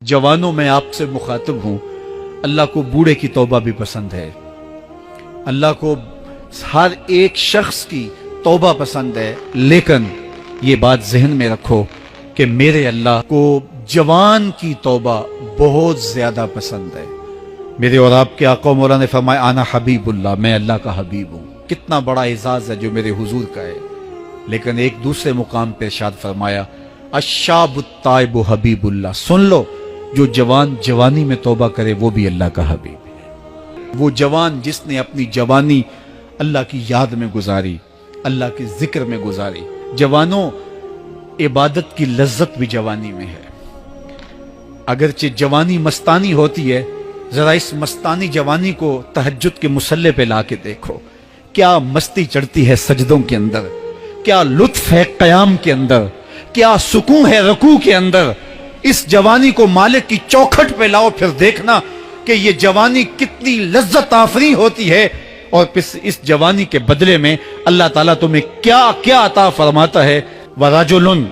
जवानों में आपसे मुखातिब हूं, अल्लाह को बूढ़े की तौबा भी पसंद है। अल्लाह को हर एक शख्स की तौबा पसंद है, लेकिन ये बात जहन में रखो कि मेरे अल्लाह को जवान की तौबा बहुत ज्यादा पसंद है। मेरे और आपके आका मौला ने फरमाया आना हबीबुल्लाह, मैं अल्लाह का हबीब हूं। कितना बड़ा एजाज है जो मेरे हुजूर का है। लेकिन एक दूसरे मुकाम पे इरशाद फरमाया अश्शाबुत्ताइबु हबीबुल्लाह, सुन लो जो जवान जवानी में तौबा करे वो भी अल्लाह का हबीब है। वो जवान जिसने अपनी जवानी अल्लाह की याद में गुजारी, अल्लाह के जिक्र में गुजारी। जवानों, इबादत की लज्जत भी जवानी में है। अगरचे जवानी मस्तानी होती है, जरा इस मस्तानी जवानी को तहज्जुद के मुसल्ले पे ला के देखो, क्या मस्ती चढ़ती है सजदों के अंदर, क्या लुत्फ है कयाम के अंदर, क्या सुकून है रुकू के अंदर। इस जवानी को मालिक की चौखट पे लाओ, फिर देखना कि ये जवानी कितनी लज्जत आफरी होती है। और फिर इस जवानी के बदले में अल्लाह ताला तुम्हें क्या क्या अता फरमाता है। वराजुलुन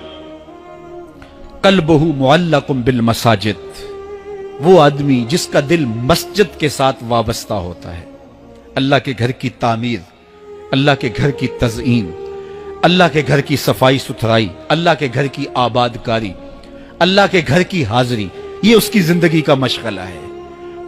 कल्बुहु मुअल्लकुम बिल मसाजिद, वो आदमी जिसका दिल मस्जिद के साथ वाबस्ता होता है। अल्लाह के घर की तामीर, अल्लाह के घर की तज़ईन, अल्लाह के घर की सफाई सुथराई, अल्लाह के घर की आबादकारी, अल्लाह के घर की हाजिरी, ये उसकी जिंदगी का मशगला है।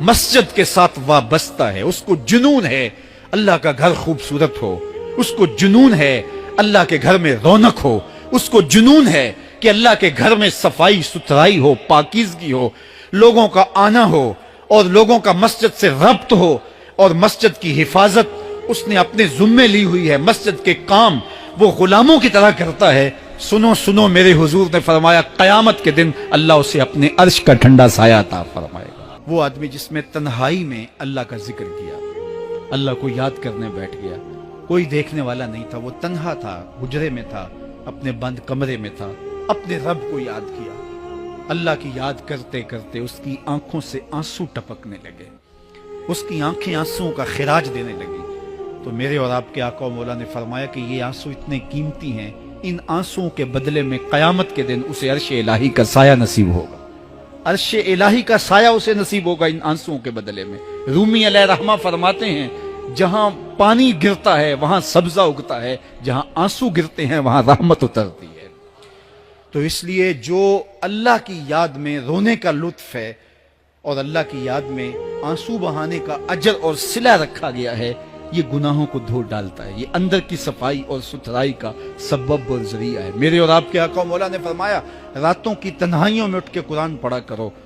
मस्जिद के साथ वाबस्ता है, उसको जुनून है अल्लाह का घर खूबसूरत हो, उसको जुनून है अल्लाह के घर में रौनक हो, उसको जुनून है कि अल्लाह के घर में सफाई सुथराई हो, पाकीज़गी हो, लोगों का आना हो और लोगों का मस्जिद से रब्त हो और मस्जिद की हिफाजत उसने अपने जुम्मे ली हुई है। मस्जिद के काम वो गुलामों की तरह करता है। सुनो सुनो, मेरे हुजूर ने फरमाया कयामत के दिन अल्लाह उसे अपने अर्श का ठंडा साया अता फरमाएगा। वो आदमी जिसमें तन्हाई में अल्लाह का जिक्र किया, अल्लाह को याद करने बैठ गया, कोई देखने वाला नहीं था, वो तन्हा था, हुजरे में था, अपने बंद कमरे में था, अपने रब को याद किया। अल्लाह की याद करते करते उसकी आंखों से आंसू टपकने लगे, उसकी आंखें आंसुओं का खिराज देने लगी। तो मेरे और आपके आका मौला ने फरमाया कि ये आंसू इतने कीमती हैं, इन आंसुओं के बदले में कयामत के दिन उसे अर्श इलाही का साया नसीब होगा। अर्श इलाही का साया उसे नसीब होगा इन आंसुओं के बदले में। रूमी अलैहि रहमा फरमाते हैं जहां पानी गिरता है वहां सब्जा उगता है, जहां आंसू गिरते हैं वहां रहमत उतरती है। तो इसलिए जो अल्लाह की याद में रोने का लुत्फ है और अल्लाह की याद में आंसू बहाने का अजर और सिला रखा गया है, ये गुनाहों को धो डालता है, ये अंदर की सफाई और सुथराई का सबब और जरिया है। मेरे और आपके आका मौला ने फरमाया रातों की तन्हाइयों में उठ के कुरान पढ़ा करो।